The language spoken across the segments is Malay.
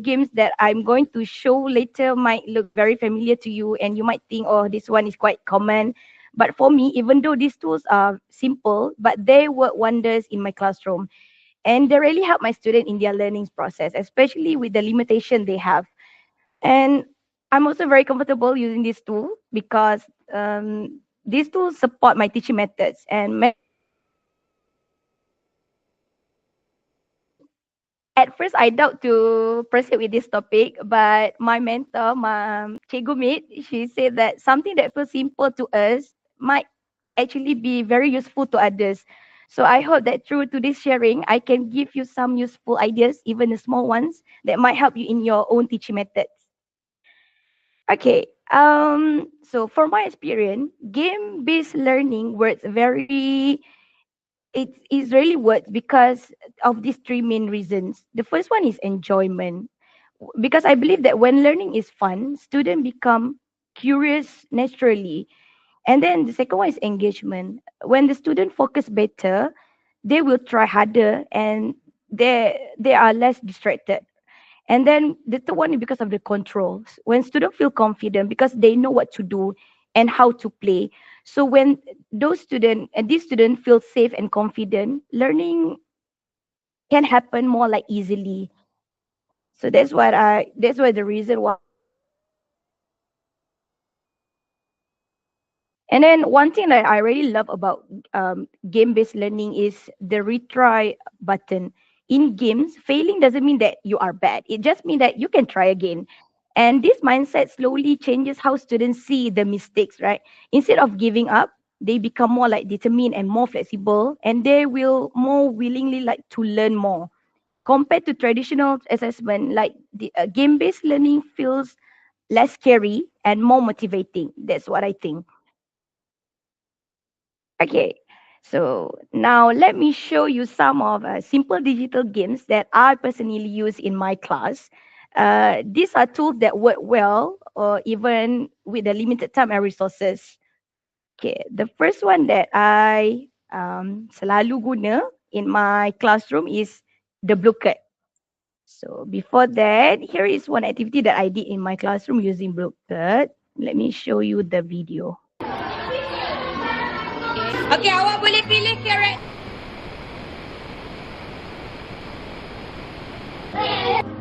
games that I'm going to show later might look very familiar to you, and you might think, oh, this one is quite common. But for me, even though these tools are simple, but they work wonders in my classroom. And they really help my student in their learning process, especially with the limitation they have. And I'm also very comfortable using this tool because these tools support my teaching methods. And at first, I doubt to proceed with this topic, but my mentor, my Cikgu Mit, she said that something that feels simple to us might actually be very useful to others. So I hope that through today's sharing, I can give you some useful ideas, even the small ones, that might help you in your own teaching methods. Okay. So for my experience, game-based learning works very it is really works because of these three main reasons. The first one is enjoyment. Because I believe that when learning is fun, students become curious naturally. And then the second one is engagement. When the student focus better, they will try harder and they are less distracted. And then the third one is because of the controls. When students feel confident because they know what to do and how to play. So when those students and these students feel safe and confident, learning can happen more like easily. So that's why the reason why. And then one thing that I really love about game-based learning is the retry button. In games, failing doesn't mean that you are bad. It just means that you can try again. And this mindset slowly changes how students see the mistakes, right? Instead of giving up, they become more like determined and more flexible, and they will more willingly like to learn more. Compared to traditional assessment, like the game-based learning feels less scary and more motivating. That's what I think. Okay, so now let me show you some of simple digital games that I personally use in my class. These are tools that work well, or even with the limited time and resources. Okay, the first one that I selalu guna in my classroom is the Bluecard. So before that, here is one activity that I did in my classroom using Bluecard. Let me show you the video. Okay, awak boleh pilih karakter.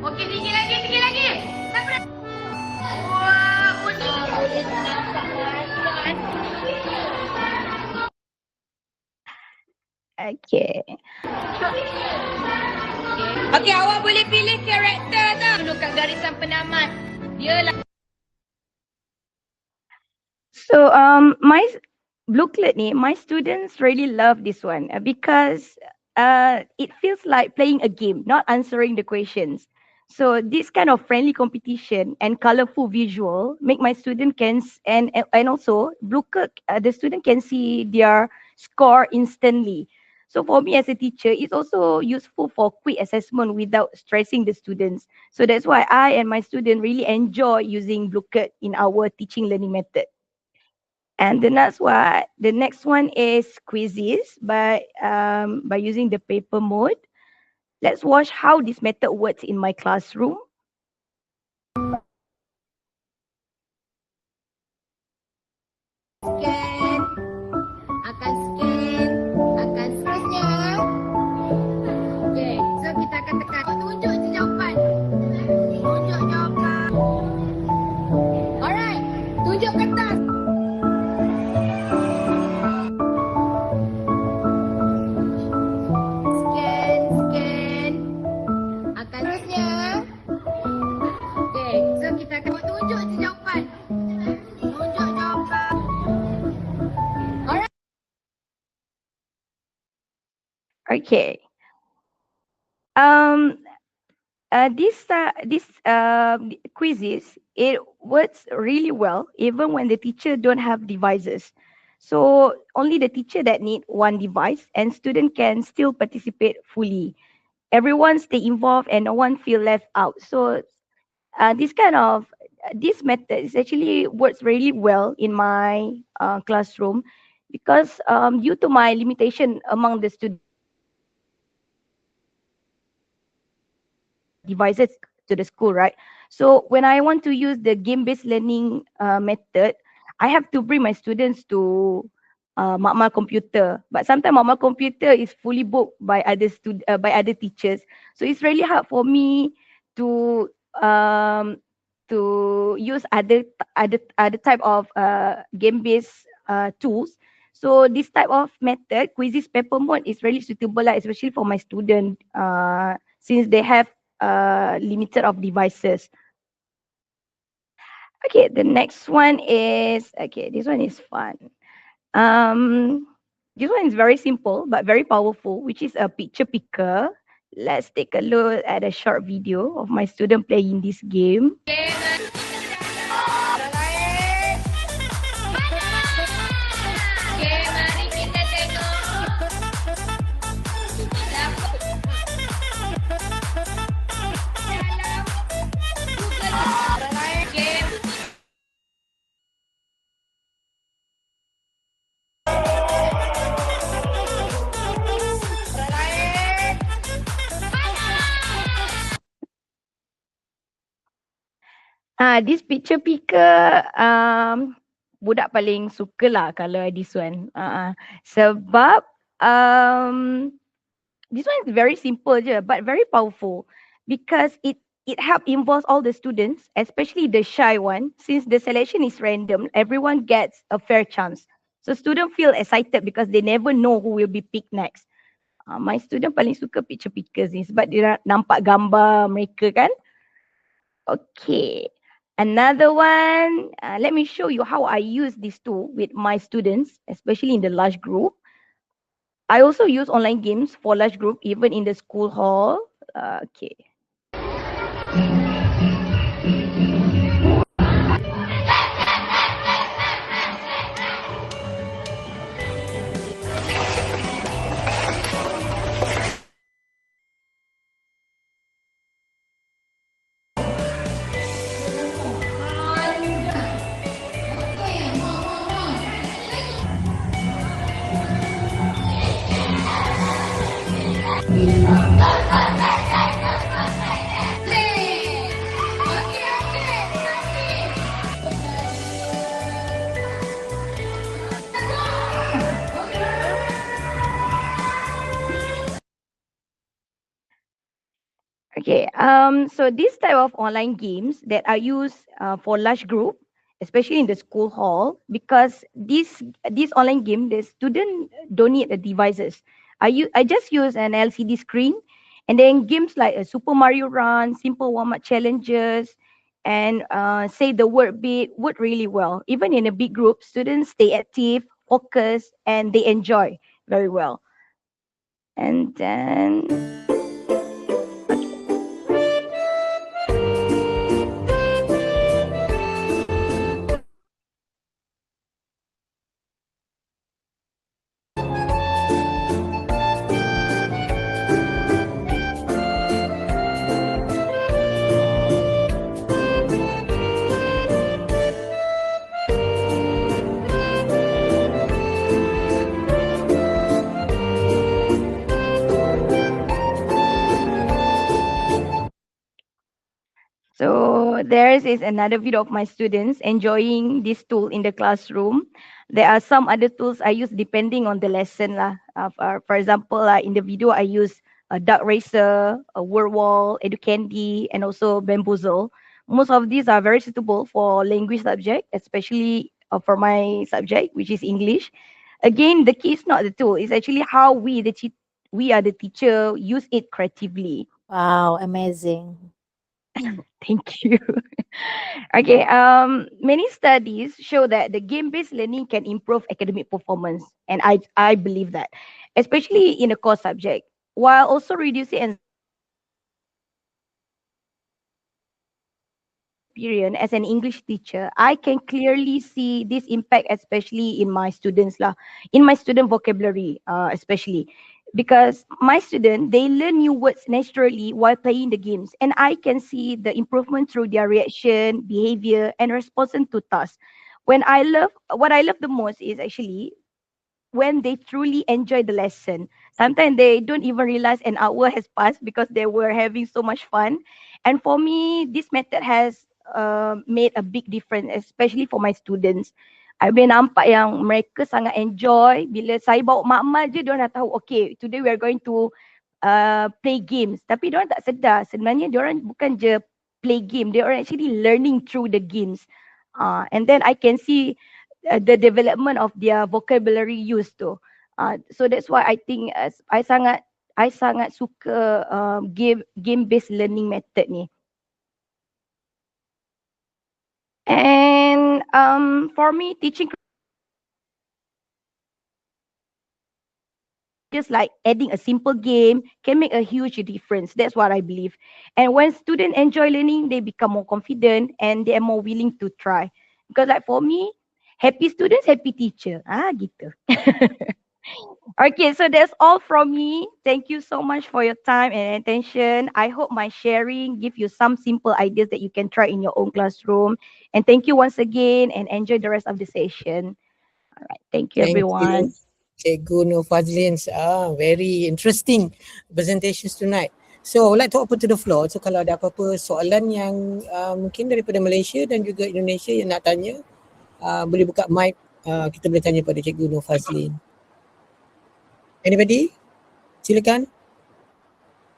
Okey, tinggi lagi, tinggi lagi. Wah, okay. Okey, awak boleh pilih karakter tak? Dulu kat garisan penamat. Dia lah. So my booklet ni, my students really love this one because it feels like playing a game, not answering the questions. So this kind of friendly competition and colorful visual make my student and also booklet the student can see their score instantly. So for me as a teacher, it's also useful for quick assessment without stressing the students. So that's why I and my student really enjoy using booklet in our teaching learning method. And the next one is quizzes by using the paper mode. Let's watch how this method works in my classroom. Scan, akan scan, akan seterusnya. Okay, so kita akan tekan tunjuk je jawapan. Tunjuk jawapan. Alright, tunjuk kertas. Scan, scan. Akan seterusnya. Okay, so kita akan tunjuk je jawapan. Tunjuk jawapan. Alright. Okay. Um, this quizzes, it works really well even when the teacher don't have devices. So only the teacher that need one device and student can still participate fully. Everyone stay involved and no one feel left out. So this method is actually works really well in my classroom because due to my limitation among the student devices to the school, right? So when I want to use the game-based learning method, I have to bring my students to Makmal computer. But sometimes Makmal computer is fully booked by by other teachers. So it's really hard for me to um, use other type of game-based tools. So this type of method, Quizzes paper mode, is really suitable, like, especially for my student, since they have limited of devices. Okay, the next one is, okay, this one is fun. Um, this one is very simple but very powerful, which is a picture picker. Let's take a look at a short video of my student playing this game. This picture picker, budak paling suka lah kalau this one. Sebab um, this one is very simple je but very powerful because it help involves all the students, especially the shy one. Since the selection is random, everyone gets a fair chance. So students feel excited because they never know who will be picked next. My student paling suka picture pickers ni sebab dia nampak gambar mereka kan. Okay. Another one, let me show you how I use this tool with my students, especially in the large group. I also use online games for large group, even in the school hall. Okay. Okay, so this type of online games that are used for large group, especially in the school hall, because this online game, the student don't need the devices. I just use an LCD screen, and then games like a Super Mario Run, simple warm-up challenges, and say the word beat work really well. Even in a big group, students stay active, focused, and they enjoy very well. And then so there is another video of my students enjoying this tool in the classroom. There are some other tools I use depending on the lesson lah. For example, in the video I use a duck racer, a word wall, educandy, and also bamboozle. Most of these are very suitable for language subject, especially for my subject, which is English. Again, the key is not the tool; it's actually how we are the teacher use it creatively. Wow, amazing. Thank you. Okay, many studies show that the game-based learning can improve academic performance, and I believe that, especially in a core subject, while also reducing experience as an English teacher, I can clearly see this impact, especially in my students lah, in my student vocabulary, especially because my student they learn new words naturally while playing the games, and I can see the improvement through their reaction, behavior, and response to tasks. What I love the most is actually when they truly enjoy the lesson. Sometimes they don't even realize an hour has passed because they were having so much fun. And for me, this method has made a big difference, especially for my students. I boleh nampak yang mereka sangat enjoy bila saya bawa mak-mak je, diorang dah tahu, okay, today we are going to play games. Tapi diorang tak sedar, sebenarnya diorang bukan je play game, they are actually learning through the games. And then I can see the development of their vocabulary use tu. So that's why I think I sangat suka game based learning method ni. And for me, teaching just like adding a simple game can make a huge difference. That's what I believe. And when students enjoy learning, they become more confident and they are more willing to try. Because like for me, happy students, happy teacher. Gitu. Okay, so that's all from me. Thank you so much for your time and attention. I hope my sharing give you some simple ideas that you can try in your own classroom. And thank you once again and enjoy the rest of the session. All right, thank you everyone. Cikgu Nur Fazlin, very interesting presentations tonight. So I would like to open to the floor. So kalau ada apa-apa soalan yang mungkin daripada Malaysia dan juga Indonesia yang nak tanya, boleh buka mic, kita boleh tanya pada Cikgu Nur Fazlin. Anybody? Silakan.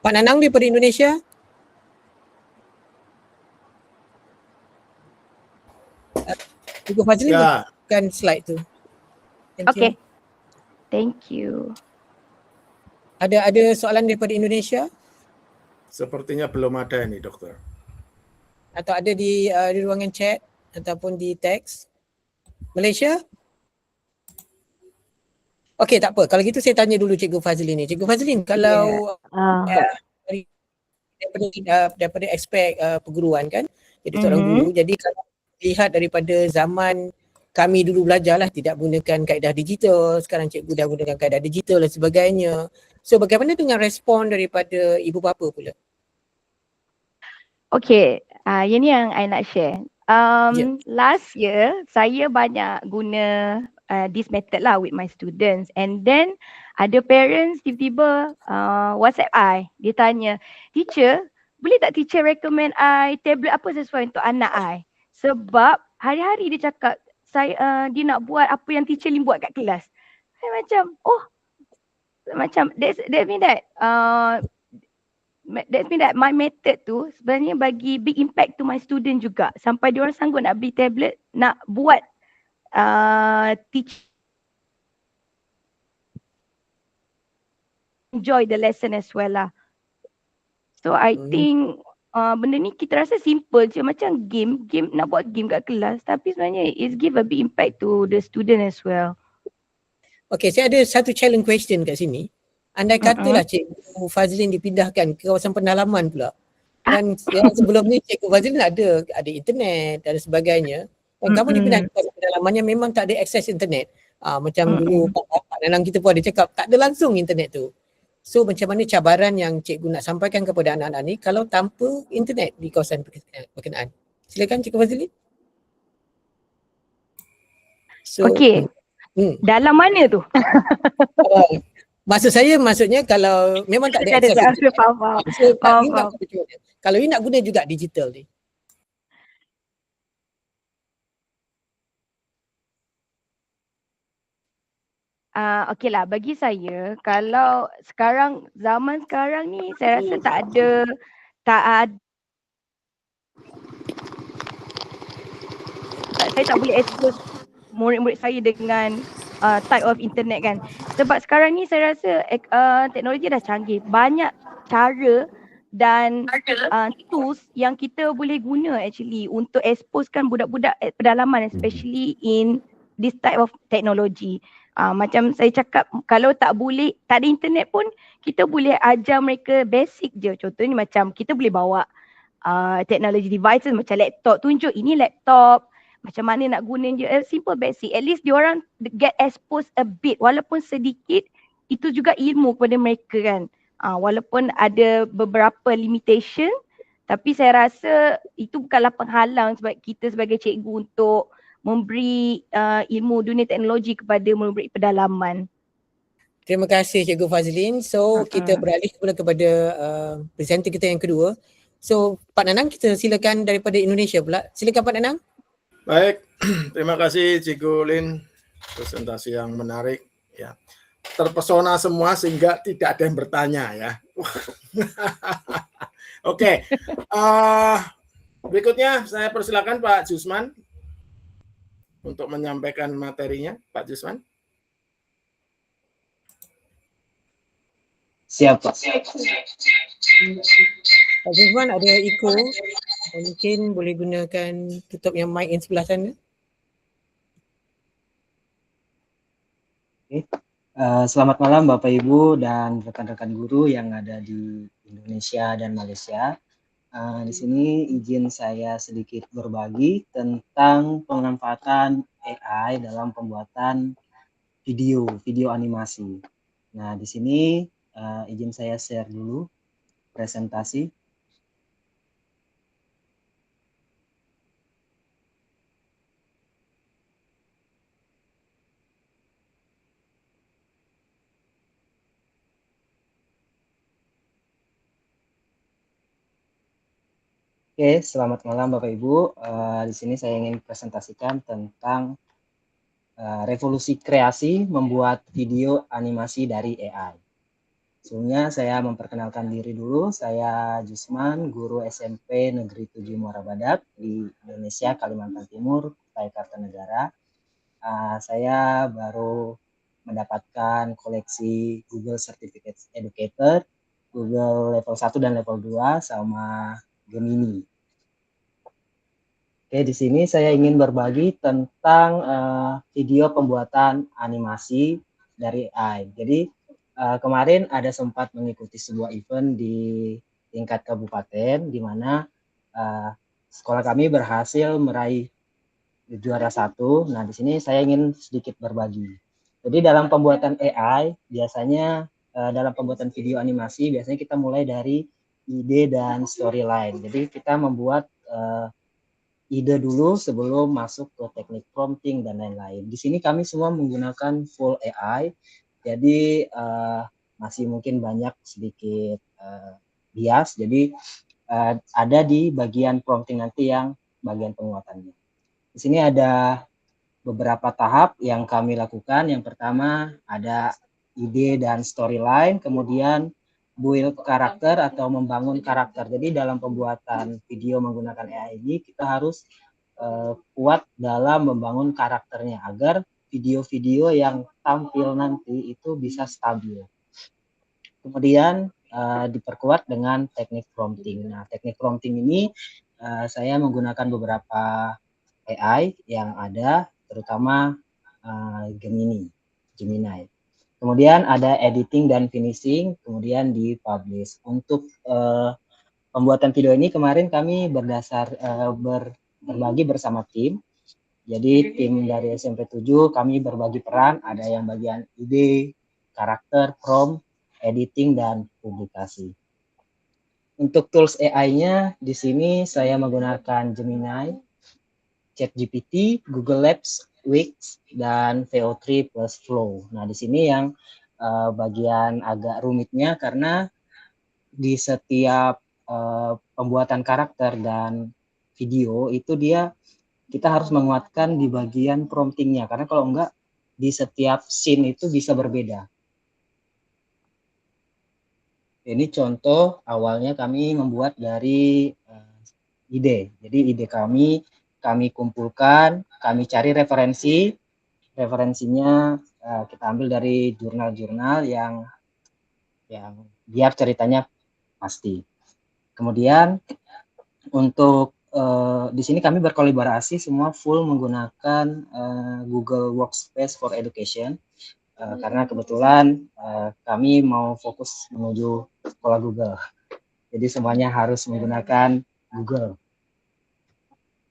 Pak Nanang daripada Indonesia. Cikgu Fazlin bukan slide tu. Okay. Thank you. Ada soalan daripada Indonesia? Sepertinya belum ada ni, Doktor. Atau ada di ruangan chat ataupun di teks? Malaysia? Okey, tak apa. Kalau gitu saya tanya dulu Cikgu Fazlin ni. Cikgu Fazlin, kalau daripada aspek perguruan kan, jadi seorang guru, jadi kalau lihat daripada zaman kami dulu belajarlah tidak gunakan kaedah digital, sekarang cikgu dah gunakan kaedah digital dan sebagainya. So bagaimana dengan respon daripada ibu bapa pula? Okay, yang ni yang I nak share. Last year, saya banyak guna this method lah with my students. And then ada parents tiba-tiba WhatsApp I. Dia tanya, teacher, boleh tak teacher recommend I tablet apa sesuai untuk anak I? Sebab hari-hari dia cakap, dia nak buat apa yang teacher Lim buat kat kelas. Saya macam, that mean that my method tu sebenarnya bagi big impact to my student juga. Sampai diorang sanggup nak beli tablet, nak buat teach enjoy the lesson as well lah. So I think benda ni kita rasa simple je, macam game nak buat game kat kelas, tapi sebenarnya it give a big impact to the student as well. Okay, saya ada satu challenge question kat sini. Andai katalah Cikgu Fazlin dipindahkan ke kawasan pendalaman pula. Dan yang sebelum ni Cikgu Fazlin ada internet dan sebagainya. Dan kamu dipindahkan ke kawasan pendalaman yang memang tak ada akses internet. Macam dulu Pak Nanang kita pun ada cakap tak ada langsung internet tu. So macam mana cabaran yang cikgu nak sampaikan kepada anak-anak ni kalau tanpa internet di kawasan berkenaan? Silakan Cikgu Fazlin. So, okay. Dalam mana tu? Maksud saya maksudnya kalau memang tak ada akses. Kalau you nak guna juga digital ni. Okay lah, bagi saya kalau zaman sekarang ni saya rasa tak ada saya tak boleh expose murid-murid saya dengan type of internet kan. Sebab sekarang ni saya rasa teknologi dah canggih. Banyak cara dan tools yang kita boleh guna actually untuk exposekan budak-budak pedalaman, especially in this type of technology. Macam saya cakap, kalau tak ada internet pun kita boleh ajar mereka basic je. Contohnya macam kita boleh bawa technology devices macam laptop, tunjuk ini laptop, macam mana nak guna je, simple basic. At least diorang get exposed a bit, walaupun sedikit, itu juga ilmu kepada mereka kan. Walaupun ada beberapa limitation, tapi saya rasa itu bukanlah penghalang sebab kita sebagai cikgu untuk memberi ilmu dunia teknologi kepada murid pedalaman. Terima kasih Cikgu Fazlin. So kita beralih pula kepada presenter kita yang kedua. So Pak Nanang, kita silakan daripada Indonesia pula. Silakan Pak Nanang. Baik, terima kasih Cikgu Lin, presentasi yang menarik. Ya, terpesona semua sehingga tidak ada yang bertanya ya. Oke, berikutnya saya persilakan Pak Jusman untuk menyampaikan materinya. Pak Jusman. Siap, Pak. Pak Zufwan ada echo. Mungkin boleh gunakan tutup yang mic yang sebelah sana. Selamat malam Bapak Ibu dan rekan-rekan guru yang ada di Indonesia dan Malaysia. Di sini izin saya sedikit berbagi tentang pemanfaatan AI dalam pembuatan video animasi. Nah, di sini izin saya share dulu presentasi. Oke, selamat malam Bapak Ibu. Di sini saya ingin presentasikan tentang revolusi kreasi membuat video animasi dari AI. Sebelumnya saya memperkenalkan diri dulu. Saya Jusman, guru SMP Negeri 7 Muara Badak di Indonesia, Kalimantan Timur, Kutai Kartanegara. Saya baru mendapatkan koleksi Google Certificate Educator, Google level 1 dan level 2 sama Gemini. Oke, di sini saya ingin berbagi tentang video pembuatan animasi dari AI. Jadi kemarin ada sempat mengikuti sebuah event di tingkat kabupaten, di mana sekolah kami berhasil meraih juara 1. Nah, di sini saya ingin sedikit berbagi. Jadi dalam pembuatan AI, biasanya dalam pembuatan video animasi, biasanya kita mulai dari ide dan storyline. Jadi kita membuat ide dulu sebelum masuk ke teknik prompting dan lain-lain. Di sini kami semua menggunakan full AI, jadi masih mungkin banyak sedikit bias. Jadi ada di bagian prompting nanti yang bagian penguatannya. Di sini ada beberapa tahap yang kami lakukan. Yang pertama ada ide dan storyline, kemudian build karakter atau membangun karakter. Jadi dalam pembuatan video menggunakan AI ini kita harus kuat dalam membangun karakternya agar video-video yang tampil nanti itu bisa stabil. Kemudian diperkuat dengan teknik prompting. Nah, teknik prompting ini saya menggunakan beberapa AI yang ada, terutama Gemini. Kemudian ada editing dan finishing, kemudian dipublish. Untuk pembuatan video ini kemarin kami berbagi bersama tim. Jadi tim dari SMP 7 kami berbagi peran, ada yang bagian ide, karakter, prompt, editing, dan publikasi. Untuk tools AI-nya di sini saya menggunakan Gemini, ChatGPT, Google Labs, Wix, dan VO3 plus Flow. Nah, di sini yang bagian agak rumitnya karena di setiap pembuatan karakter dan video itu kita harus menguatkan di bagian promptingnya, karena kalau enggak di setiap scene itu bisa berbeda. Ini contoh awalnya kami membuat dari ide. Jadi ide kami kumpulkan, kami cari referensinya kita ambil dari jurnal-jurnal yang biar ceritanya pasti. Kemudian untuk di sini kami berkolaborasi semua full menggunakan Google Workspace for Education karena kebetulan kami mau fokus menuju sekolah Google. Jadi semuanya harus menggunakan Google.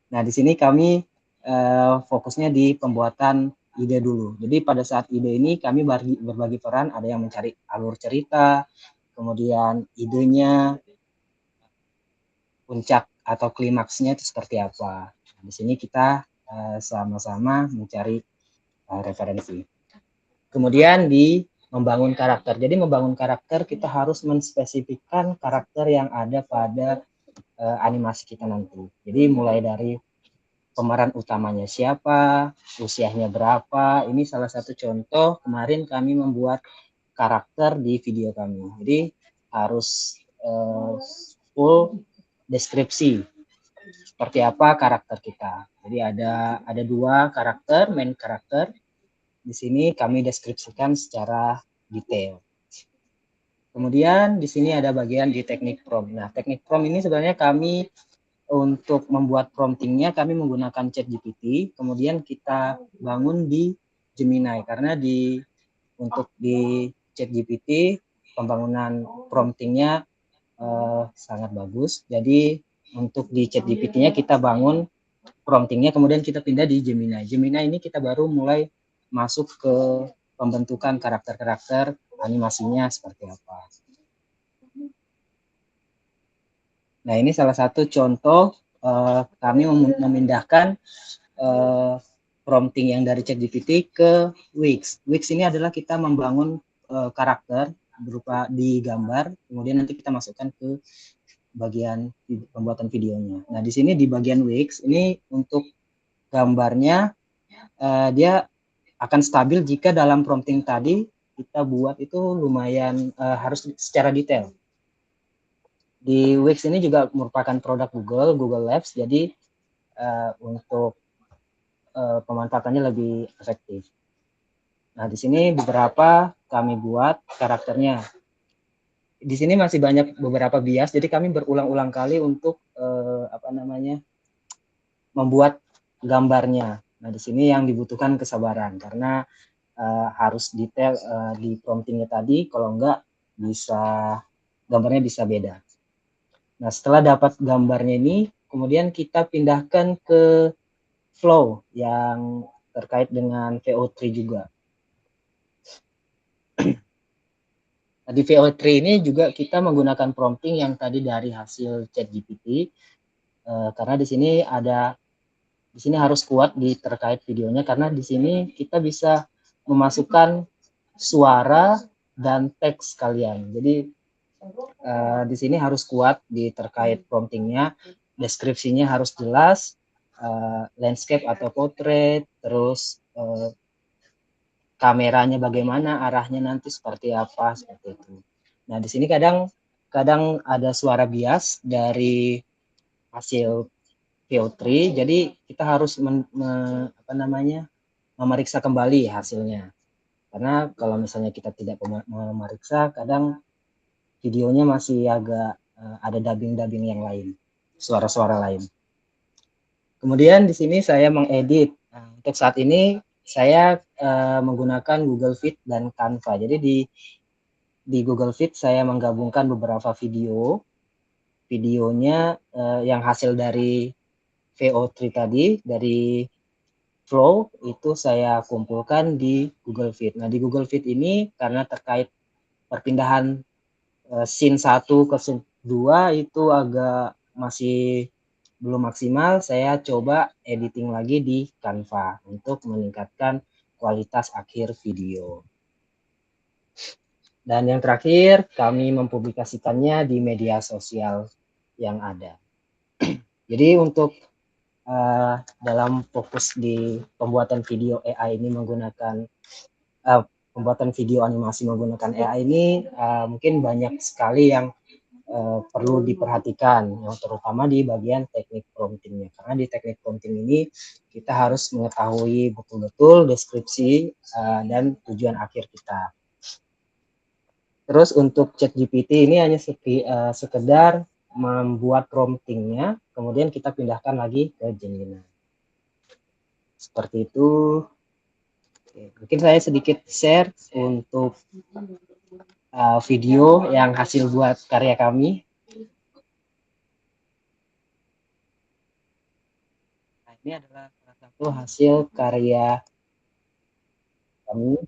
Nah, di sini kami fokusnya di pembuatan ide dulu. Jadi pada saat ide ini kami berbagi peran, ada yang mencari alur cerita, kemudian idenya, puncak atau klimaksnya itu seperti apa. Nah, di sini kita sama-sama mencari referensi. Kemudian di membangun karakter. Jadi membangun karakter kita harus menspesifikkan karakter yang ada pada animasi kita nanti. Jadi mulai dari pemeran utamanya siapa, usianya berapa. Ini salah satu contoh kemarin kami membuat karakter di video kami. Jadi harus full deskripsi seperti apa karakter kita. Jadi ada dua karakter, main karakter. Di sini kami deskripsikan secara detail. Kemudian di sini ada bagian di teknik prompt. Nah, teknik prompt ini sebenarnya kami untuk membuat promptingnya kami menggunakan ChatGPT, kemudian kita bangun di Gemini karena untuk di ChatGPT pembangunan promptingnya sangat bagus. Jadi untuk di ChatGPT-nya kita bangun promptingnya, kemudian kita pindah di Gemini. Gemini ini kita baru mulai masuk ke pembentukan karakter-karakter animasinya seperti apa. Nah, ini salah satu contoh kami memindahkan prompting yang dari ChatGPT ke Wix. Wix ini adalah kita membangun karakter berupa di gambar, kemudian nanti kita masukkan ke bagian pembuatan videonya. Nah, di sini di bagian Wix ini untuk gambarnya dia akan stabil jika dalam prompting tadi kita buat itu lumayan harus secara detail. Di Wix ini juga merupakan produk Google Labs, jadi untuk pemanfaatannya lebih efektif. Nah, di sini beberapa kami buat karakternya. Di sini masih banyak beberapa bias, jadi kami berulang-ulang kali untuk membuat gambarnya. Nah, di sini yang dibutuhkan kesabaran karena harus detail di promptingnya tadi, kalau enggak gambarnya bisa beda. Nah, setelah dapat gambarnya ini, kemudian kita pindahkan ke flow yang terkait dengan VO3 juga. Nah, di VO3 ini juga kita menggunakan prompting yang tadi dari hasil ChatGPT, karena di sini harus kuat terkait videonya, karena di sini kita bisa memasukkan suara dan teks kalian. Jadi di sini harus kuat terkait promptingnya, deskripsinya harus jelas, landscape atau portrait, terus kameranya bagaimana, arahnya nanti seperti apa, seperti itu. Nah, di sini kadang ada suara bias dari hasil VO3, jadi kita harus memeriksa kembali hasilnya. Karena kalau misalnya kita tidak memeriksa, kadang videonya masih agak ada dubbing yang lain, suara-suara lain. Kemudian di sini saya mengedit. Nah, untuk saat ini saya menggunakan Google Fit dan Canva. Jadi di Google Fit saya menggabungkan beberapa videonya yang hasil dari VO3 tadi, dari Flow, itu saya kumpulkan di Google Fit. Nah, di Google Fit ini karena terkait perpindahan scene 1 ke scene 2 itu agak masih belum maksimal, saya coba editing lagi di Canva untuk meningkatkan kualitas akhir video. Dan yang terakhir, kami mempublikasikannya di media sosial yang ada. Jadi untuk dalam fokus di pembuatan video AI ini menggunakan pembuatan video animasi menggunakan AI ini mungkin banyak sekali yang perlu diperhatikan, yang terutama di bagian teknik promptingnya. Karena di teknik prompting ini kita harus mengetahui betul-betul deskripsi dan tujuan akhir kita. Terus untuk ChatGPT ini hanya sekedar membuat promptingnya, kemudian kita pindahkan lagi ke Gemini. Seperti itu. Oke, mungkin saya sedikit share untuk video yang hasil buat karya kami. Nah, ini adalah salah satu hasil karya kami.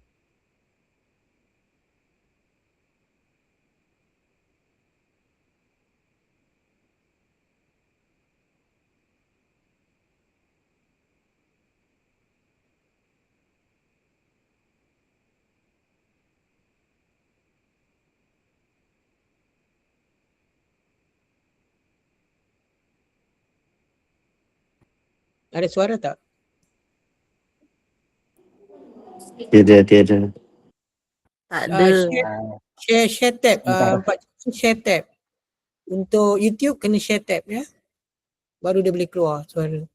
Ada suara tak? Tiada. Tak Uh, ada. share tab. Bentar. Pak Jason share tab. Untuk YouTube kena share tab ya. Baru dia boleh keluar suara.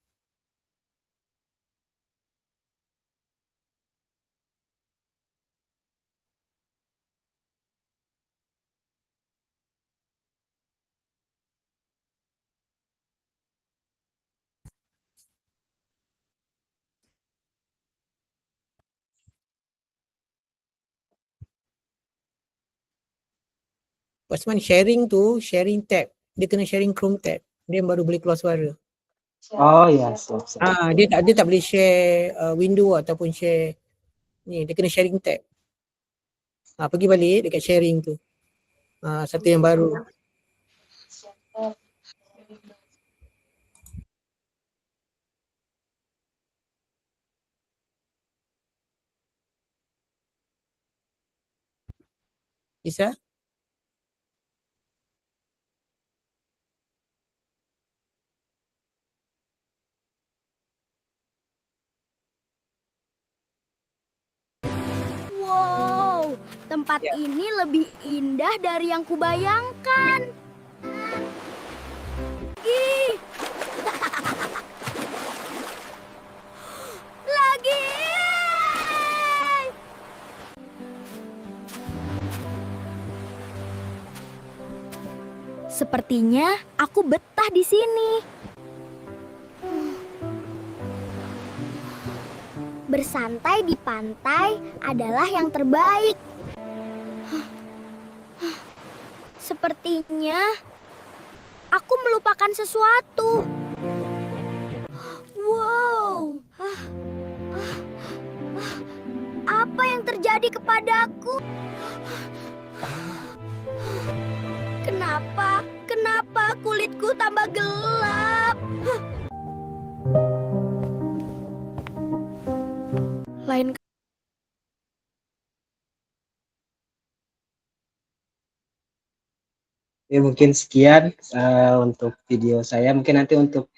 Pasman sharing tab. Dia kena sharing Chrome tab. Dia baru boleh keluar suara. Oh ya, siap. Dia tak boleh share window ataupun share ni, dia kena sharing tab. Pergi balik dekat sharing tu. Satu yang baru. Bisa? Wow, tempat ini lebih indah dari yang kubayangkan. Ih. Lagi. Sepertinya aku betah di sini. Bersantai di pantai adalah yang terbaik. Sepertinya aku melupakan sesuatu. Wow. Apa yang terjadi kepadaku? Kenapa kulitku tambah gelap? Lain Mungkin sekian untuk video saya. Mungkin nanti untuk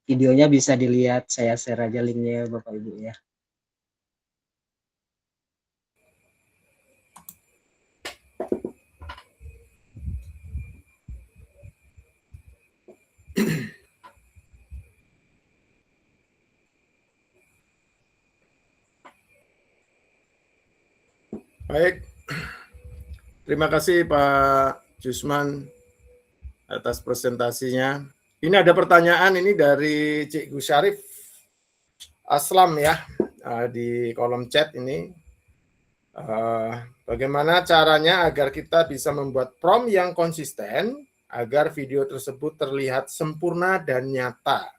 videonya bisa dilihat, saya share aja linknya Bapak Ibu ya. Baik, terima kasih Pak Jusman atas presentasinya. Ini ada pertanyaan ini dari Cikgu Syarif Aslam ya, di kolom chat ini. Bagaimana caranya agar kita bisa membuat prompt yang konsisten agar video tersebut terlihat sempurna dan nyata.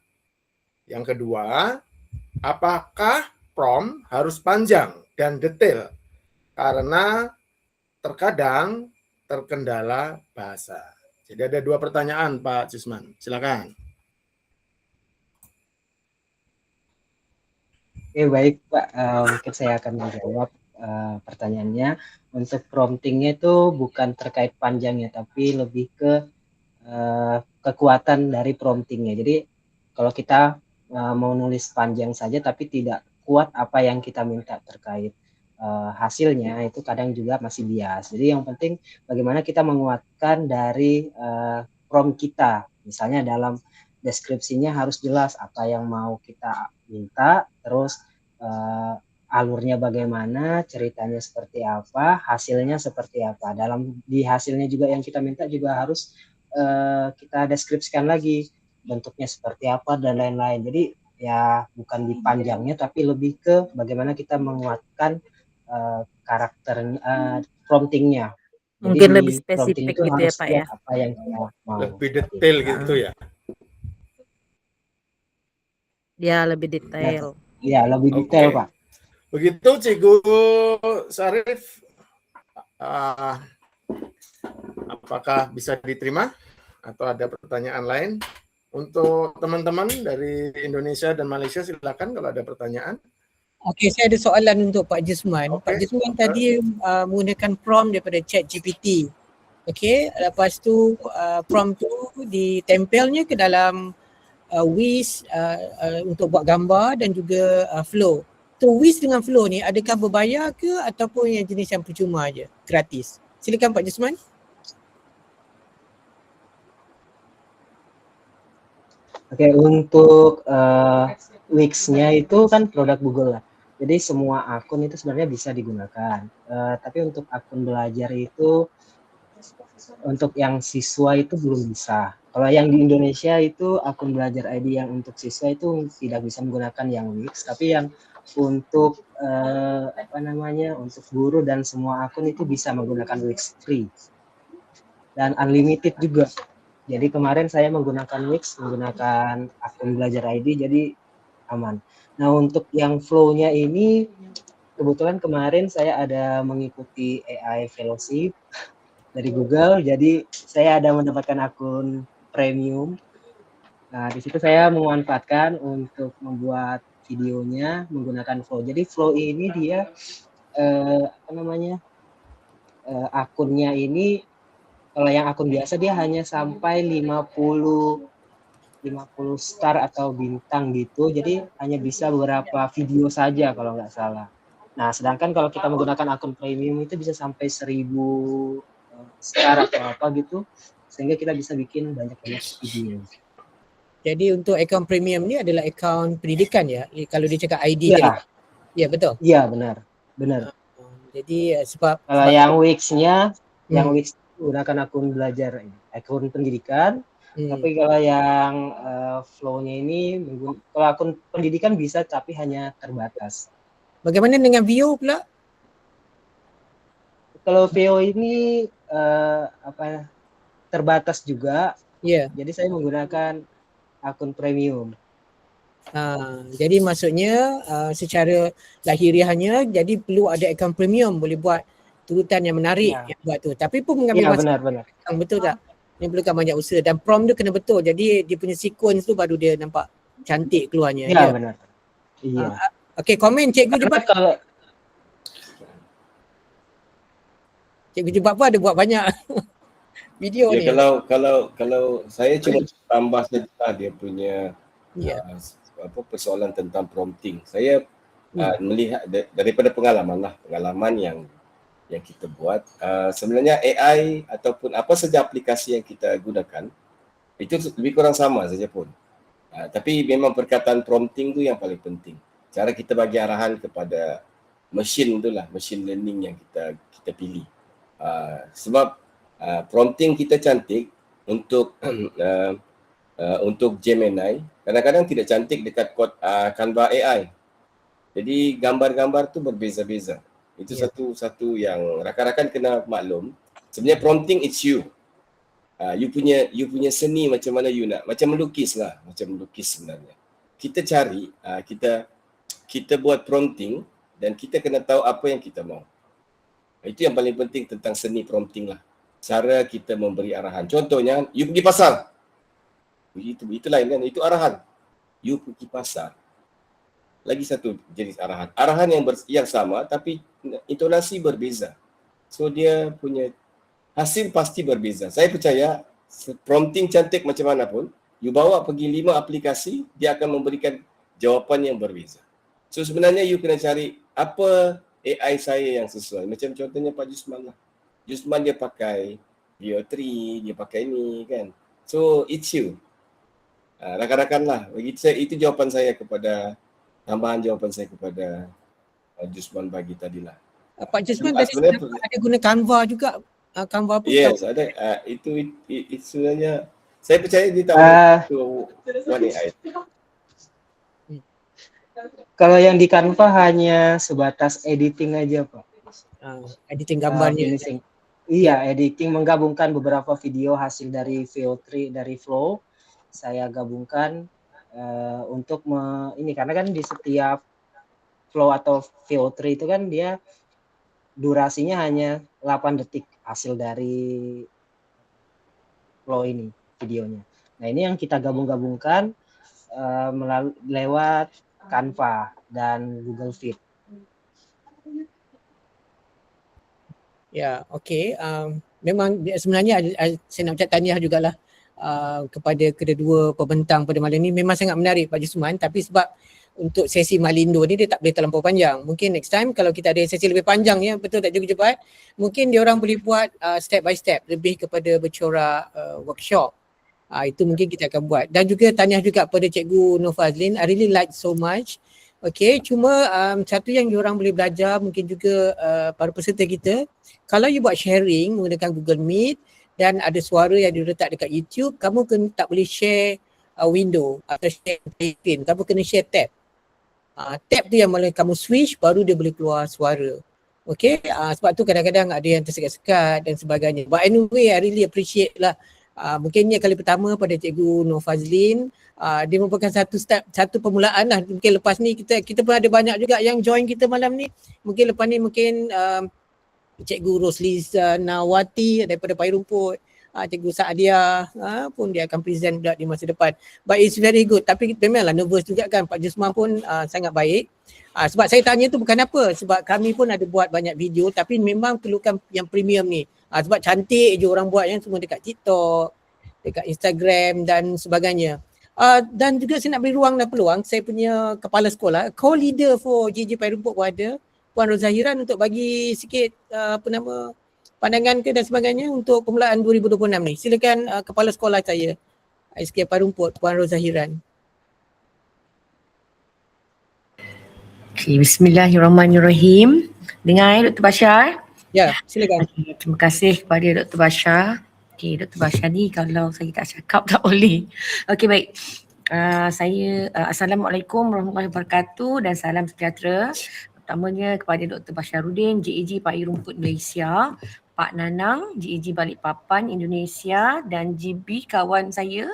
Yang kedua, apakah prompt harus panjang dan detail? Karena terkadang terkendala bahasa. Jadi ada dua pertanyaan Pak Jusman, silakan. Oke, baik Pak, mungkin saya akan menjawab pertanyaannya. Untuk promptingnya itu bukan terkait panjangnya, tapi lebih ke kekuatan dari promptingnya. Jadi kalau kita mau nulis panjang saja tapi tidak kuat apa yang kita minta terkait hasilnya, itu kadang juga masih bias. Jadi yang penting bagaimana kita menguatkan dari prompt kita. Misalnya dalam deskripsinya harus jelas apa yang mau kita minta, terus alurnya bagaimana, ceritanya seperti apa, hasilnya seperti apa. Di hasilnya juga yang kita minta juga harus kita deskripsikan lagi bentuknya seperti apa dan lain-lain. Jadi ya bukan di panjangnya tapi lebih ke bagaimana kita menguatkan karakter promptingnya. Mungkin Jadi lebih di prompting spesifik itu gitu ya harus Pak lihat ya. apa yang kita mau. Lebih detail gitu ya. Dia lebih detail. Ya, lebih detail Oke. Pak. Begitu Cikgu Syarif, apakah bisa diterima atau ada pertanyaan lain? Untuk teman-teman dari Indonesia dan Malaysia silakan kalau ada pertanyaan. Okey, saya ada soalan untuk Pak Jusman. Okey. Pak Jusman tadi menggunakan prompt daripada ChatGPT. Okey, lepas tu prompt tu ditempelnya ke dalam Wiz untuk buat gambar dan juga Flow. So Wiz dengan Flow ni adakah berbayar ke ataupun yang jenis yang percuma aja, gratis? Silakan Pak Jusman. Oke, untuk Wix-nya itu kan produk Google lah. Jadi semua akun itu sebenarnya bisa digunakan. Tapi untuk akun belajar itu untuk yang siswa itu belum bisa. Kalau yang di Indonesia itu akun belajar ID yang untuk siswa itu tidak bisa menggunakan yang Wix, tapi yang untuk untuk guru dan semua akun itu bisa menggunakan Wix free dan unlimited juga. Jadi kemarin saya menggunakan Wix, menggunakan akun belajar ID, jadi aman. Nah untuk yang flow-nya ini, kebetulan kemarin saya ada mengikuti AI Fellowship dari Google, jadi saya ada mendapatkan akun premium. Nah di situ saya memanfaatkan untuk membuat videonya menggunakan Flow. Jadi Flow ini dia akunnya ini, kalau yang akun biasa dia hanya sampai 50 star atau bintang gitu, jadi hanya bisa beberapa video saja kalau nggak salah. Nah sedangkan kalau kita menggunakan akun premium itu bisa sampai 1000 star atau apa gitu, sehingga kita bisa bikin banyak-banyak video. Jadi untuk akaun premium ni adalah akaun pendidikan ya, kalau dia cakap ID Iya. tadi. Ya betul. Iya benar. Jadi sebab yang Wix-nya, yang Wix gunakan akun belajar, akun pendidikan. Tapi kalau yang Flow-nya ini, kalau akun pendidikan bisa tapi hanya terbatas. Bagaimana dengan Vio pula? Kalau Vio ini terbatas juga. Ya. Jadi saya menggunakan akun premium. Jadi maksudnya secara lahiriahnya jadi perlu ada akaun premium boleh buat turutan yang menarik yang buat tu. Tapi pun mengambil masa. Benar. Betul tak? Ini perlukan banyak usaha dan prompt tu kena betul. Jadi dia punya sequence tu baru dia nampak cantik keluarnya. Ya benar. Iya. Okey, komen Cikgu Jebat. Cikgu Jebat pun ada buat banyak video ni. Kalau saya cuma tambah saja dia punya persoalan tentang prompting. Saya melihat daripada pengalaman yang kita buat, sebenarnya AI ataupun apa saja aplikasi yang kita gunakan itu lebih kurang sama saja pun. Tapi memang perkataan prompting tu yang paling penting. Cara kita bagi arahan kepada mesin itulah, machine learning yang kita pilih. Sebab prompting kita cantik untuk Gemini, kadang-kadang tidak cantik dekat kod Canva AI. Jadi gambar-gambar tu berbeza-beza. Itu satu yang rakan-rakan kena maklum. Sebenarnya prompting it's you. You punya seni macam mana you nak. Macam melukis lah, macam melukis sebenarnya. Kita cari, kita buat prompting dan kita kena tahu apa yang kita mau. Itu yang paling penting tentang seni prompting lah. Cara kita memberi arahan. Contohnya, you pergi pasar. Itu lain kan, itu arahan. You pergi pasar. Lagi satu jenis arahan. Arahan yang sama tapi intonasi berbeza. So dia punya hasil pasti berbeza. Saya percaya prompting cantik macam mana pun, you bawa pergi 5 aplikasi, dia akan memberikan jawapan yang berbeza. So sebenarnya you kena cari apa AI saya yang sesuai. Macam contohnya Pak Jusman lah. Jusman dia pakai Veo 3, dia pakai ni kan. So it's you. Rakan-rakan lah. Itu jawapan saya kepada, tambahan jawapan saya kepada Jusman bagi tadi lah. Pak Jusman tadi ada guna Canva juga. Canva pun yes, ada. Itu sebenarnya saya percaya dia tahu One AI. Kalau yang di Canva hanya sebatas editing aja Pak. Editing gambarnya. Iya, editing, menggabungkan beberapa video hasil dari VO3 dari Flow. Saya gabungkan untuk ini, karena kan di setiap Flow atau VO3 itu kan dia durasinya hanya 8 detik hasil dari Flow ini videonya. Nah ini yang kita gabung-gabungkan lewat Canva dan Google Fit. Ya, okey. Memang sebenarnya saya nak ucap tahniah jugalah kepada kedua-dua pembentang pada malam ni. Memang sangat menarik Pak Jusman, tapi sebab untuk sesi Malindo ni dia tak boleh terlampau panjang. Mungkin next time kalau kita ada sesi lebih panjang ya, betul tak Cikgu Jebat? Mungkin dia orang boleh buat step by step, lebih kepada bercorak workshop. Itu mungkin kita akan buat. Dan juga tahniah juga kepada Cikgu Nur Fazlin. I really like so much. Okay, cuma satu yang diorang boleh belajar, mungkin juga para peserta kita, kalau you buat sharing menggunakan Google Meet dan ada suara yang diletak dekat YouTube, kamu tak boleh share window atau share screen, kamu kena share tab. Tab tu yang malah kamu switch baru dia boleh keluar suara. Okay, sebab tu kadang-kadang ada yang tersekat-sekat dan sebagainya. But anyway, I really appreciate lah. Mungkin ni kali pertama pada Cikgu Nur Fazlin. Dia merupakan satu permulaan lah. Mungkin lepas ni kita pun ada banyak juga yang join kita malam ni. Mungkin lepas ni mungkin Cikgu Rosliza Nawati daripada Payung Rumput, Cikgu Saadia pun dia akan present pula di masa depan. But it's very good. Tapi memanglah nervous juga kan. Pak Jusman pun sangat baik. Sebab saya tanya tu bukan apa. Sebab kami pun ada buat banyak video tapi memang perlukan yang premium ni. Sebab cantik je orang buat yang semua dekat TikTok, dekat Instagram dan sebagainya. Dan juga saya nak beri ruang dan peluang, saya punya kepala sekolah, co-leader for JJ Payung Rumput pun ada, Puan Rozahiran, untuk bagi sikit pandangan ke dan sebagainya untuk permulaan 2026 ni. Silakan kepala sekolah saya, SK Payung Rumput, Puan Rozahiran. Okay, bismillahirrahmanirrahim. Dengar Dr. Bashar? Ya, silakan. Okay, terima kasih kepada Dr. Bashar. Okay, Dr. Bashar ni kalau saya tak cakap tak boleh. Okay, baik. Assalamualaikum warahmatullahi wabarakatuh dan salam sejahtera. Pertamanya kepada Dr. Basharuddin, JAG Payung Rumput Malaysia, Pak Nanang, JAG Balikpapan Indonesia dan GB kawan saya,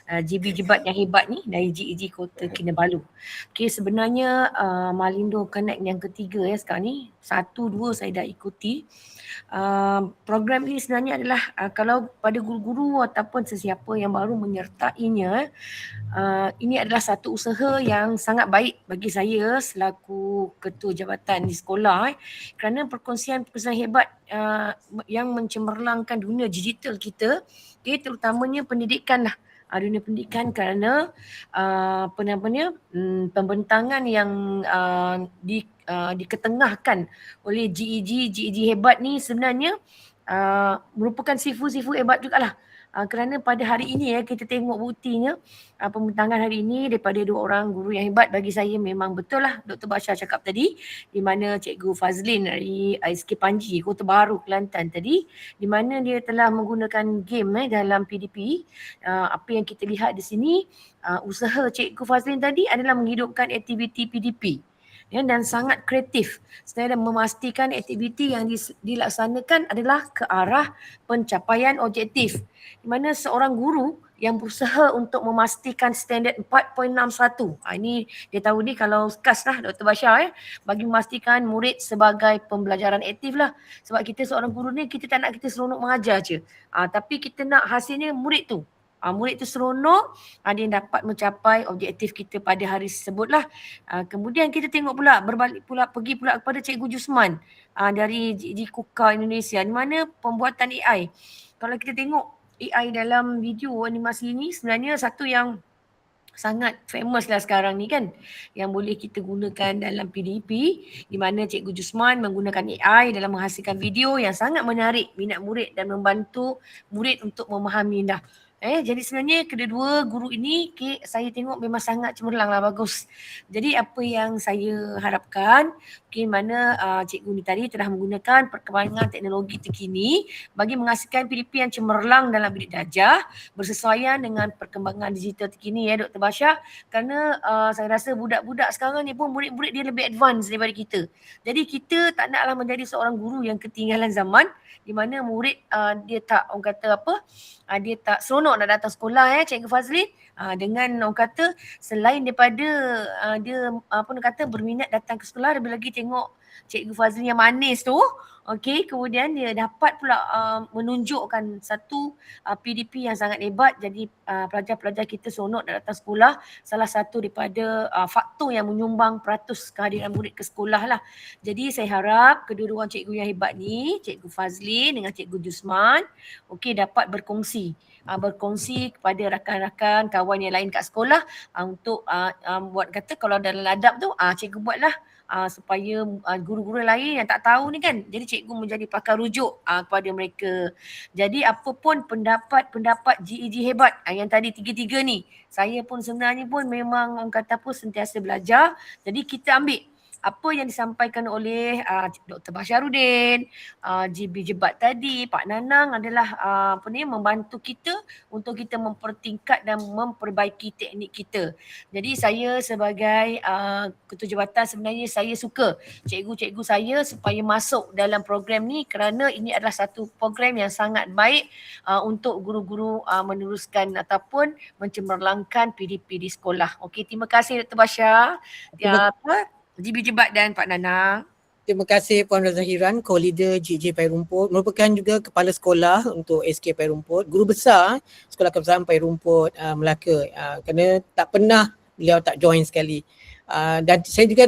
GB Jebat yang hebat ni dari JAG Kota Kinabalu. Okay, sebenarnya Malindo Connect yang ketiga ya sekarang ni, 1, 2 saya dah ikuti. Program ini sebenarnya adalah kalau pada guru-guru ataupun sesiapa yang baru menyertainya, ini adalah satu usaha yang sangat baik bagi saya selaku ketua jabatan di sekolah kerana perkongsian hebat yang mencemerlangkan dunia digital kita, terutamanya pendidikan lah. Dunia pendidikan kerana pembentangan yang diketengahkan oleh GEG hebat ni sebenarnya merupakan sifu-sifu hebat jugalah. Kerana pada hari ini kita tengok buktinya pembentangan hari ini daripada 2 orang guru yang hebat. Bagi saya memang betul lah Dr. Bashar cakap tadi, di mana Cikgu Fazlin dari SK Panji Kota Baru Kelantan tadi, di mana dia telah menggunakan game dalam PDP. Apa yang kita lihat di sini, usaha Cikgu Fazlin tadi adalah menghidupkan aktiviti PDP. Dan sangat kreatif serta memastikan aktiviti yang dilaksanakan adalah ke arah pencapaian objektif, di mana seorang guru yang berusaha untuk memastikan standard 4.61. Ini dia tahu ni kalau khas lah Dr. Bashar bagi memastikan murid sebagai pembelajaran aktif lah. Sebab kita seorang guru ni kita tak nak kita seronok mengajar je, tapi kita nak hasilnya murid tu. Murid tu seronok, dia dapat mencapai objektif kita pada hari tersebut lah. Kemudian kita tengok pula, berbalik pula, pergi pula kepada Cikgu Jusman dari KUKA Indonesia, di mana pembuatan AI. Kalau kita tengok AI dalam video animasi ini sebenarnya satu yang sangat famous lah sekarang ni kan, yang boleh kita gunakan dalam PDP, di mana Cikgu Jusman menggunakan AI dalam menghasilkan video yang sangat menarik minat murid dan membantu murid untuk memahami dah. Jadi sebenarnya kedua-dua guru ini saya tengok memang sangat cemerlang lah, bagus. Jadi apa yang saya harapkan, mana cikgu ni tadi telah menggunakan perkembangan teknologi terkini bagi menghasilkan PDP yang cemerlang dalam bilik darjah bersesuaian dengan perkembangan digital terkini Dr. Bashar. Kerana saya rasa budak-budak sekarang ni pun murid-murid dia lebih advance daripada kita. Jadi kita tak naklah menjadi seorang guru yang ketinggalan zaman, di mana murid dia tak, orang kata apa, dia tak seronok nak datang sekolah Cikgu Fazlin, dengan orang kata selain daripada dia berminat datang ke sekolah, lebih lagi tengok Cikgu Fazlin yang manis tu, kemudian dia dapat pula menunjukkan satu PDP yang sangat hebat. Jadi pelajar-pelajar kita seronok nak datang sekolah, salah satu daripada faktor yang menyumbang peratus kehadiran murid ke sekolah lah. Jadi saya harap kedua-dua cikgu yang hebat ni, Cikgu Fazlin dengan Cikgu Jusman, dapat berkongsi berkongsi kepada rakan-rakan, kawan yang lain kat sekolah untuk buat kata kalau dalam adab tu cikgu buatlah supaya guru-guru lain yang tak tahu ni kan, jadi cikgu menjadi pakar rujuk kepada mereka. Jadi apapun pendapat GEG hebat yang tadi tiga-tiga ni, saya pun sebenarnya pun memang orang kata apa sentiasa belajar. Jadi kita ambil apa yang disampaikan oleh Dr. Basyarudin, GB Jebat tadi, Pak Nanang adalah membantu kita untuk kita mempertingkat dan memperbaiki teknik kita. Jadi saya sebagai ketua jabatan sebenarnya saya suka cikgu-cikgu saya supaya masuk dalam program ni kerana ini adalah satu program yang sangat baik untuk guru-guru meneruskan ataupun mencemerlangkan PDP di sekolah. Okey, terima kasih Dr. Basyar. GB Jebat dan Pak Nanang. Terima kasih Puan Zahiran, co-leader GJ Pai Rumput, merupakan juga kepala sekolah untuk SK Pai Rumput, guru besar Sekolah Kebangsaan Pai Rumput Melaka, kerana tak pernah beliau tak join sekali. Dan saya juga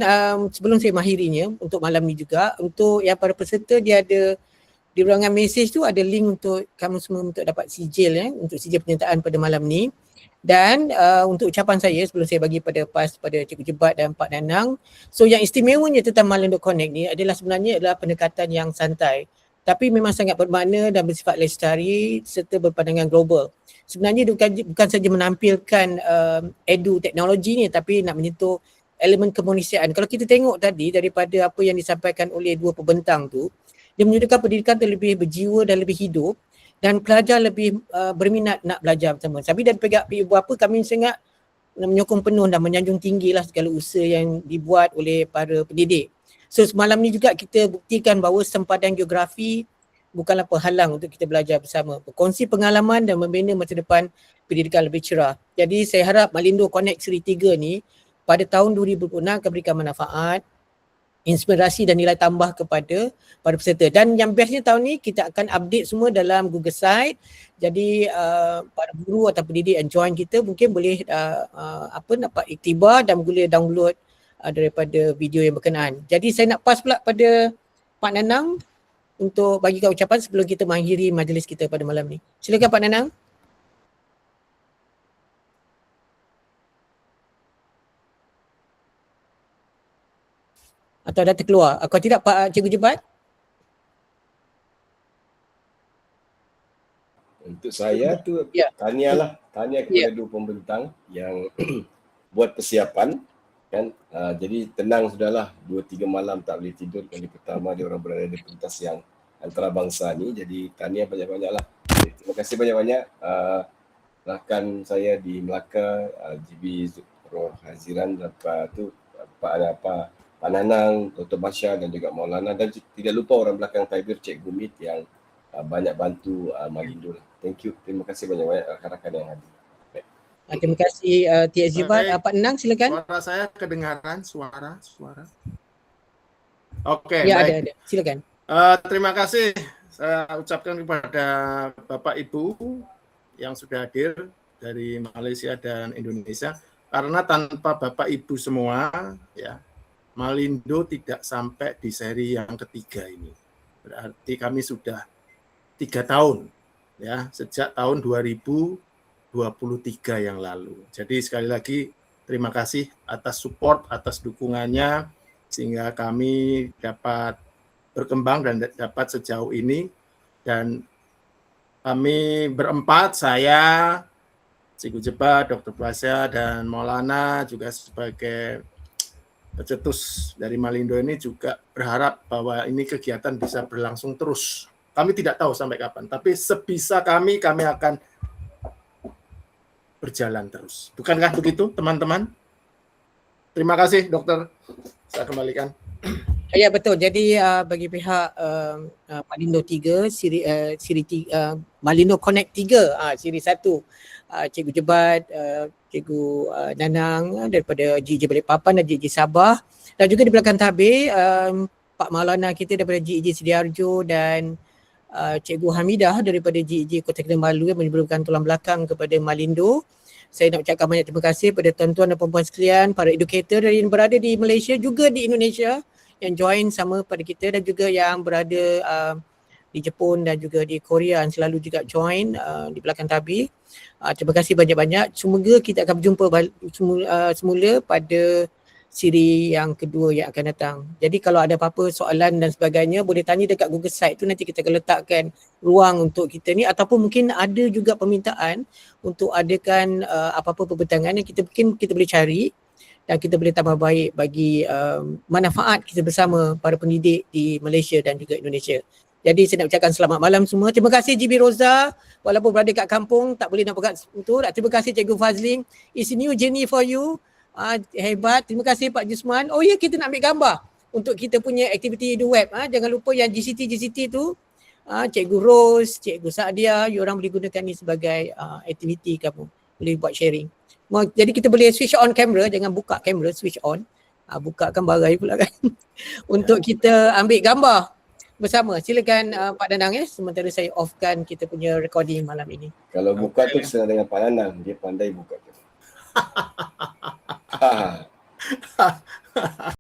sebelum saya mengakhirinya untuk malam ni juga, untuk yang para peserta dia ada di ruangan mesej tu ada link untuk kamu semua untuk dapat sijil untuk sijil penyertaan pada malam ni. Dan untuk ucapan saya sebelum saya bagi pada Cikgu Jebat dan Pak Nanang, so yang istimewanya tentang Malindo.Connect ni adalah sebenarnya adalah pendekatan yang santai tapi memang sangat bermakna dan bersifat lestari serta berpandangan global. Sebenarnya bukan saja menampilkan edu teknologi ni tapi nak menyentuh elemen kemanusiaan. Kalau kita tengok tadi daripada apa yang disampaikan oleh dua pembentang tu, dia menunjukkan pendidikan tu lebih berjiwa dan lebih hidup dan pelajar lebih berminat nak belajar bersama. Tapi dari pihak ibu bapa kami sangat menyokong penuh dan menyanjung tinggilah segala usaha yang dibuat oleh para pendidik. So semalam ni juga kita buktikan bahawa sempadan geografi bukanlah penghalang untuk kita belajar bersama. Berkongsi pengalaman dan membina masa depan pendidikan lebih cerah. Jadi saya harap Malindo Connect Seri 3 ni pada tahun 2026 akan berikan manfaat, inspirasi dan nilai tambah kepada para peserta. Dan yang bestnya tahun ni kita akan update semua dalam Google Site. Jadi para guru atau pendidik yang join kita mungkin boleh dapat iktibar dan boleh download daripada video yang berkenaan. Jadi saya nak pass pula pada Pak Nanang untuk bagikan ucapan sebelum kita mengakhiri majlis kita pada malam ni. Silakan Pak Nanang. Atau dah terkeluar? Kalau tidak Pak Cikgu Jebat? Untuk saya tu tahniah kepada dua pembentang yang buat persiapan kan. Jadi tenang sudahlah, 2-3 malam tak boleh tidur. Kali pertama dia orang berada di pentas yang antarabangsa ni. Jadi tahniah banyak-banyaklah. Terima kasih banyak-banyak rakan saya di Melaka, GB Zukro Haziran, Pak Nanang, Dr. Basyar dan juga Maulana, dan tidak lupa orang belakang tabir Cikgu Mit yang banyak bantu Malindo. Thank you. Terima kasih banyak-banyak rakan-rakan yang hadir. Terima kasih TS Jebat. Pak Nanang silakan. Suara saya kedengaran, suara. Okey, ya, baik. ada. Silakan. Terima kasih saya ucapkan kepada Bapak Ibu yang sudah hadir dari Malaysia dan Indonesia, karena tanpa Bapak Ibu semua ya, Malindo tidak sampai di seri yang ketiga ini. Berarti kami sudah 3 tahun ya, sejak tahun 2023 yang lalu. Jadi sekali lagi terima kasih atas support, atas dukungannya sehingga kami dapat berkembang dan dapat sejauh ini. Dan kami berempat, saya, Cikgu Jebat, Dr. Basyar dan Maulana juga sebagai pencetus dari Malindo ini juga berharap bahwa ini kegiatan bisa berlangsung terus. Kami tidak tahu sampai kapan, tapi sebisa kami akan berjalan terus. Bukankah begitu, teman-teman? Terima kasih, Dokter. Saya kembalikan. Ya, betul. Jadi bagi pihak Malindo 3, Malindo Connect 3, siri 1, Cikgu Jebat, Cikgu Nanang daripada GJ Balikpapan dan GJ Sabah, dan juga di belakang tabir Pak Maulana kita daripada GJ Sidiarjo dan Cikgu Hamidah daripada GJ Kota Kinabalu yang memberikan tulang belakang kepada Malindo. Saya nak ucapkan banyak terima kasih kepada tuan-tuan dan puan-puan sekalian, para educator yang berada di Malaysia juga di Indonesia yang join sama pada kita, dan juga yang berada di Jepun dan juga di Korea yang selalu juga join di belakang tabir. Terima kasih banyak-banyak. Semoga kita akan berjumpa semula pada siri yang kedua yang akan datang. Jadi kalau ada apa-apa soalan dan sebagainya boleh tanya dekat Google Site tu, nanti kita akan letakkan ruang untuk kita ni, ataupun mungkin ada juga permintaan untuk adakan apa-apa perbincangan yang kita boleh cari dan kita boleh tambah baik bagi manfaat kita bersama para pendidik di Malaysia dan juga Indonesia. Jadi saya nak ucapkan selamat malam semua. Terima kasih GB Roza, walaupun berada kat kampung tak boleh nak pegang betul. Terima kasih Cikgu Fazlin. It's a new journey for you. Hebat. Terima kasih Pak Jusman. Oh ya, kita nak ambil gambar untuk kita punya aktiviti di web. Jangan lupa yang GCT tu. Cikgu Rose, Cikgu Saadia, you orang boleh gunakan ni sebagai aktiviti kamu. Boleh buat sharing. Jadi kita boleh switch on kamera, jangan buka kamera, switch on. Bukakan barai pula kan. Untuk kita ambil gambar bersama. Silakan Pak Danang sementara saya offkan kita punya recording malam ini. Kalau buka tu senang dengan Pak Danang, dia pandai buka tu.